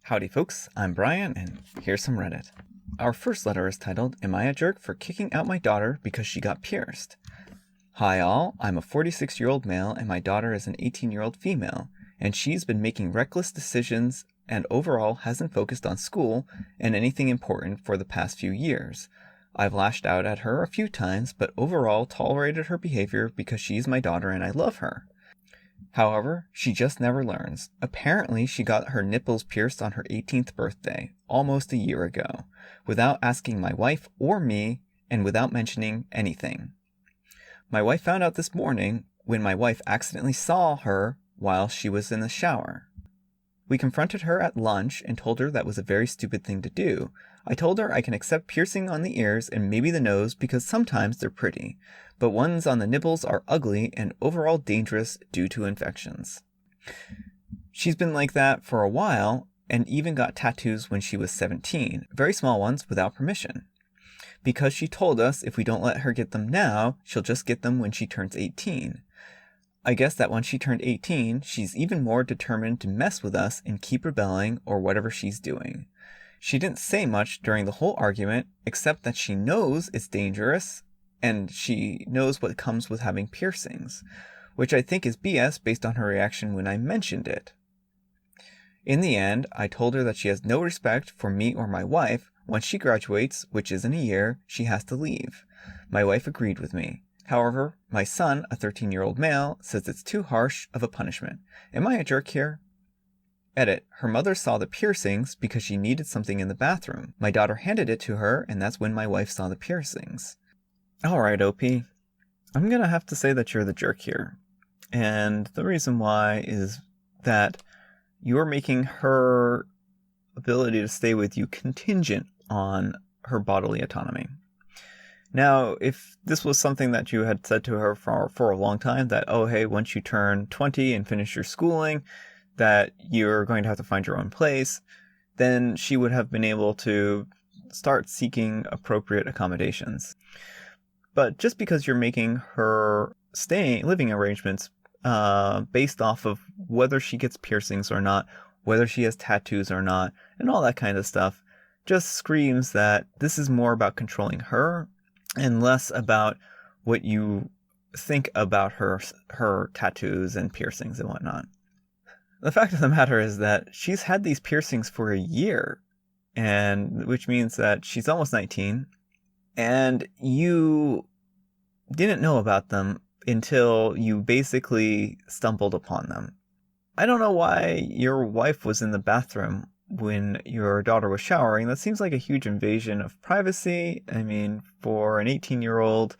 Howdy folks, I'm Brian, and here's some Reddit. Our first letter is titled, Am I a Jerk for Kicking Out My Daughter Because She Got Pierced? Hi all, I'm a 46-year-old male and my daughter is an 18-year-old female, and she's been making reckless decisions and overall hasn't focused on school and anything important for the past few years. I've lashed out at her a few times, but overall tolerated her behavior because she's my daughter and I love her. However, she just never learns. Apparently, she got her nipples pierced on her 18th birthday, almost a year ago, without asking my wife or me, and without mentioning anything. My wife found out this morning when my wife accidentally saw her while she was in the shower. We confronted her at lunch and told her that was a very stupid thing to do. I told her I can accept piercing on the ears and maybe the nose because sometimes they're pretty, but ones on the nipples are ugly and overall dangerous due to infections. She's been like that for a while and even got tattoos when she was 17, very small ones without permission. Because she told us if we don't let her get them now, she'll just get them when she turns 18. I guess that when she turned 18, she's even more determined to mess with us and keep rebelling or whatever she's doing. She didn't say much during the whole argument, except that she knows it's dangerous, and she knows what comes with having piercings, which I think is BS based on her reaction when I mentioned it. In the end, I told her that she has no respect for me or my wife. Once she graduates, which is in a year, she has to leave. My wife agreed with me. However, my son, a 13-year-old male, says it's too harsh of a punishment. Am I a jerk here? Edit. Her mother saw the piercings because she needed something in the bathroom. My daughter handed it to her, and that's when my wife saw the piercings. Alright, OP. I'm gonna have to say that you're the jerk here. And the reason why is that you're making her ability to stay with you contingent on her bodily autonomy. Now, if this was something that you had said to her for a long time, that, oh, hey, once you turn 20 and finish your schooling, that you're going to have to find your own place, then she would have been able to start seeking appropriate accommodations. But just because you're making her living arrangements based off of whether she gets piercings or not, whether she has tattoos or not, and all that kind of stuff, just screams that this is more about controlling her and less about what you think about her tattoos and piercings and whatnot. The fact of the matter is that she's had these piercings for a year, and which means that she's almost 19, and you didn't know about them until you basically stumbled upon them. I don't know why your wife was in the bathroom when your daughter was showering. That seems like a huge invasion of privacy. I mean, for an 18-year-old,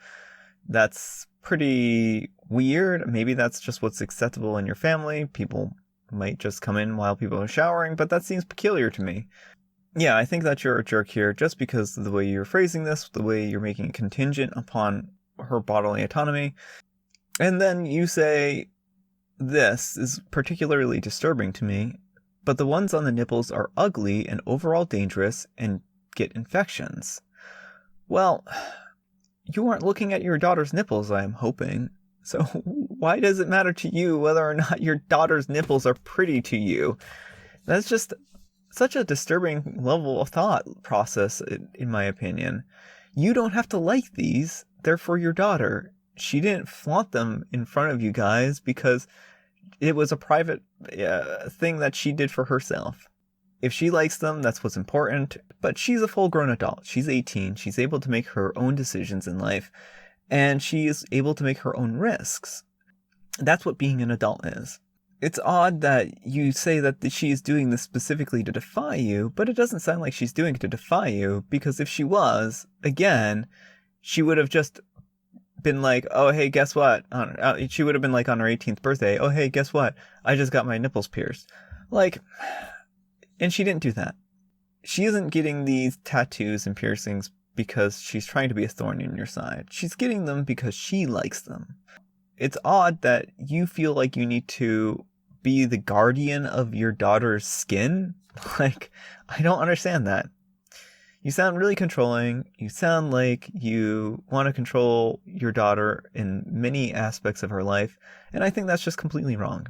that's pretty weird. Maybe that's just what's acceptable in your family. People might just come in while people are showering, but that seems peculiar to me. Yeah, I think that you're a jerk here just because of the way you're phrasing this, the way you're making it contingent upon her bodily autonomy. And then you say, this is particularly disturbing to me, but the ones on the nipples are ugly and overall dangerous and get infections. Well, you aren't looking at your daughter's nipples, I am hoping. So why does it matter to you whether or not your daughter's nipples are pretty to you? That's just such a disturbing level of thought process, in my opinion. You don't have to like these. They're for your daughter. She didn't flaunt them in front of you guys because it was a private thing that she did for herself. If she likes them, that's what's important. But she's a full-grown adult. She's 18. She's able to make her own decisions in life. And she is able to make her own risks. That's what being an adult is. It's odd that you say that she is doing this specifically to defy you, but it doesn't sound like she's doing it to defy you, because if she was, again, she would have just been like, oh, hey, guess what? She would have been like on her 18th birthday, oh, hey, guess what? I just got my nipples pierced. And she didn't do that. She isn't getting these tattoos and piercings because she's trying to be a thorn in your side. She's getting them because she likes them. It's odd that you feel like you need to be the guardian of your daughter's skin. I don't understand that. You sound really controlling. You sound like you want to control your daughter in many aspects of her life. And I think that's just completely wrong.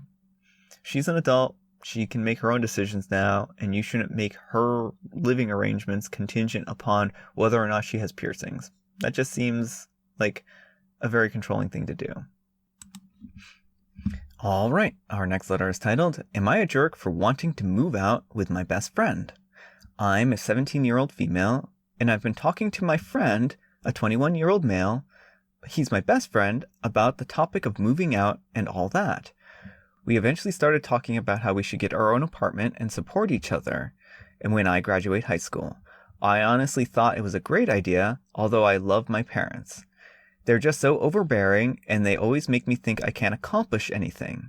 She's an adult. she can make her own decisions now, and you shouldn't make her living arrangements contingent upon whether or not she has piercings. That just seems like a very controlling thing to do. All right, our next letter is titled, Am I a Jerk for Wanting to Move Out with My Best Friend? I'm a 17-year-old female, and I've been talking to my friend, a 21-year-old male, he's my best friend, about the topic of moving out and all that. We eventually started talking about how we should get our own apartment and support each other, and when I graduate high school. I honestly thought it was a great idea, although I love my parents. They're just so overbearing, and they always make me think I can't accomplish anything.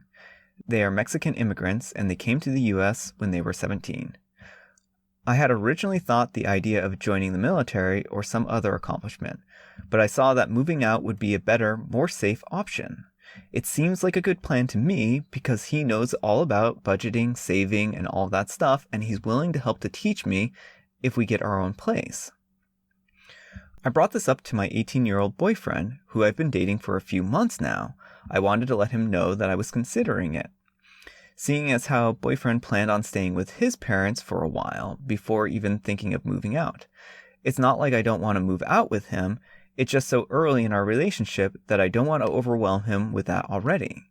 They are Mexican immigrants, and they came to the U.S. when they were 17. I had originally thought the idea of joining the military or some other accomplishment, but I saw that moving out would be a better, more safe option. It seems like a good plan to me because he knows all about budgeting, saving, and all that stuff, and he's willing to help to teach me if we get our own place. I brought this up to my 18-year-old boyfriend, who I've been dating for a few months now. I wanted to let him know that I was considering it. Seeing as how boyfriend planned on staying with his parents for a while before even thinking of moving out. It's not like I don't want to move out with him, it's just so early in our relationship that I don't want to overwhelm him with that already.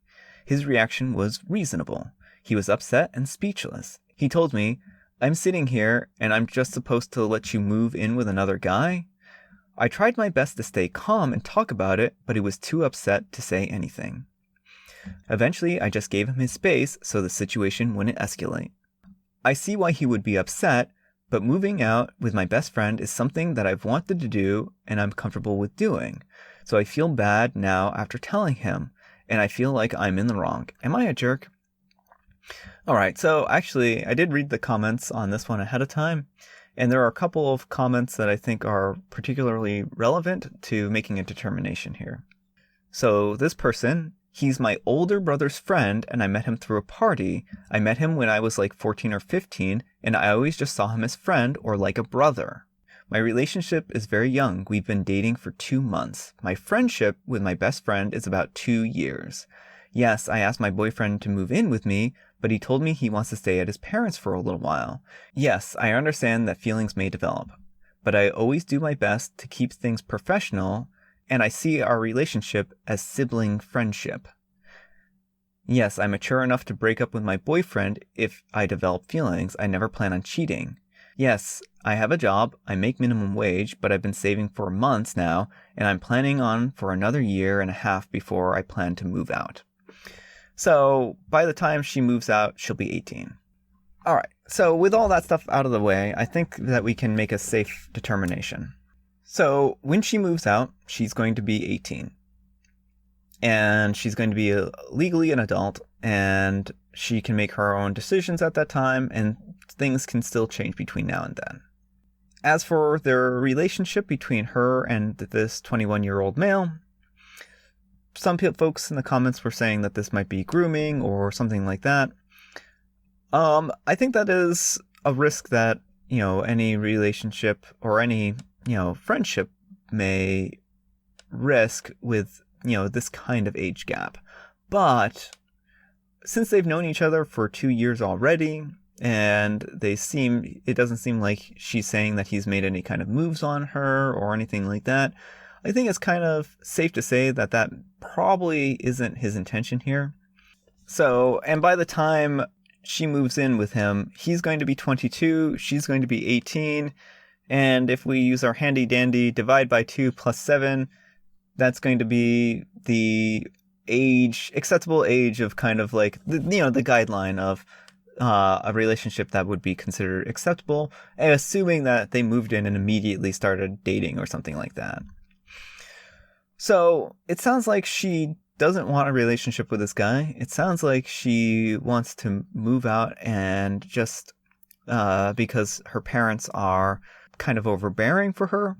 His reaction was reasonable. He was upset and speechless. He told me, I'm sitting here and I'm just supposed to let you move in with another guy? I tried my best to stay calm and talk about it, but he was too upset to say anything. Eventually, I just gave him his space so the situation wouldn't escalate. I see why he would be upset, but moving out with my best friend is something that I've wanted to do and I'm comfortable with doing. So I feel bad now after telling him, and I feel like I'm in the wrong. Am I a jerk? Alright, so actually, I did read the comments on this one ahead of time, and there are a couple of comments that I think are particularly relevant to making a determination here. So this person, he's my older brother's friend, and I met him through a party. I met him when I was like 14 or 15, and I always just saw him as friend or like a brother. My relationship is very young. We've been dating for 2 months. My friendship with my best friend is about 2 years. Yes, I asked my boyfriend to move in with me, but he told me he wants to stay at his parents for a little while. Yes, I understand that feelings may develop, but I always do my best to keep things professional, and I see our relationship as sibling friendship. Yes, I'm mature enough to break up with my boyfriend if I develop feelings. I never plan on cheating. Yes, I have a job, I make minimum wage, but I've been saving for months now, and I'm planning on for another 1.5 years before I plan to move out. So, by the time she moves out, she'll be 18. Alright, so with all that stuff out of the way, I think that we can make a safe determination. So, when she moves out, she's going to be 18. And she's going to be legally an adult, and she can make her own decisions at that time, and things can still change between now and then. As for their relationship between her and this 21-year-old male, some folks in the comments were saying that this might be grooming or something like that. I think that is a risk that, any relationship or any, friendship may risk with, this kind of age gap. But since they've known each other for 2 years already, and it doesn't seem like she's saying that he's made any kind of moves on her or anything like that, I think it's kind of safe to say that that probably isn't his intention here. So, and by the time she moves in with him, he's going to be 22, she's going to be 18, and if we use our handy dandy divide by 2 plus 7, that's going to be the acceptable age of kind of like, the guideline of a relationship that would be considered acceptable, assuming that they moved in and immediately started dating or something like that. So it sounds like she doesn't want a relationship with this guy. It sounds like she wants to move out and just because her parents are kind of overbearing for her.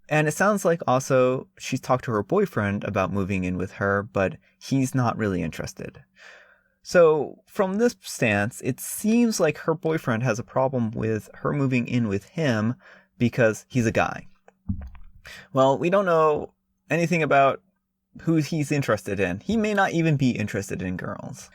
And it sounds like also she's talked to her boyfriend about moving in with her, but he's not really interested. So from this stance, it seems like her boyfriend has a problem with her moving in with him because he's a guy. Well, we don't know anything about who he's interested in. He may not even be interested in girls.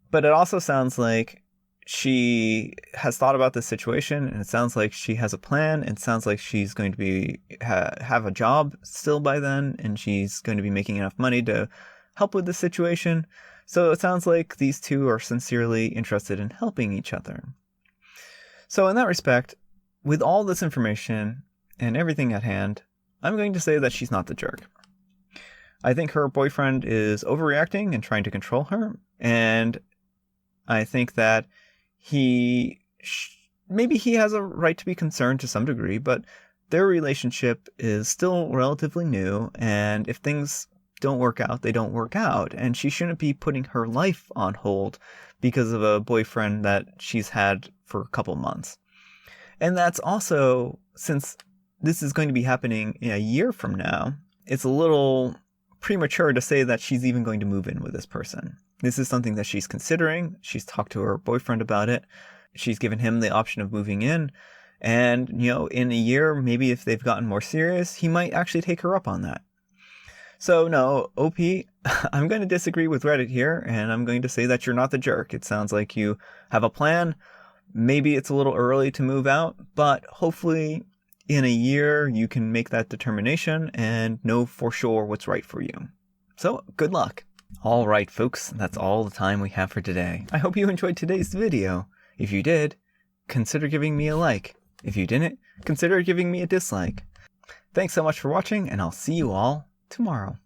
But it also sounds like she has thought about this situation, and it sounds like she has a plan. It sounds like she's going to be have a job still by then, and she's going to be making enough money to help with the situation. So it sounds like these two are sincerely interested in helping each other. So in that respect, with all this information and everything at hand, I'm going to say that she's not the jerk. I think her boyfriend is overreacting and trying to control her, and I think that maybe he has a right to be concerned to some degree, but their relationship is still relatively new, and if things don't work out, they don't work out, and she shouldn't be putting her life on hold because of a boyfriend that she's had for a couple months. And that's also, since this is going to be happening in a year from now, it's a little premature to say that she's even going to move in with this person. This is something that she's considering. She's talked to her boyfriend about it. She's given him the option of moving in. And, in a year, maybe if they've gotten more serious, he might actually take her up on that. So no, OP, I'm going to disagree with Reddit here, and I'm going to say that you're not the jerk. It sounds like you have a plan. Maybe it's a little early to move out, but hopefully in a year you can make that determination and know for sure what's right for you. So good luck. All right, folks, that's all the time we have for today. I hope you enjoyed today's video. If you did, consider giving me a like. If you didn't, consider giving me a dislike. Thanks so much for watching, and I'll see you all tomorrow.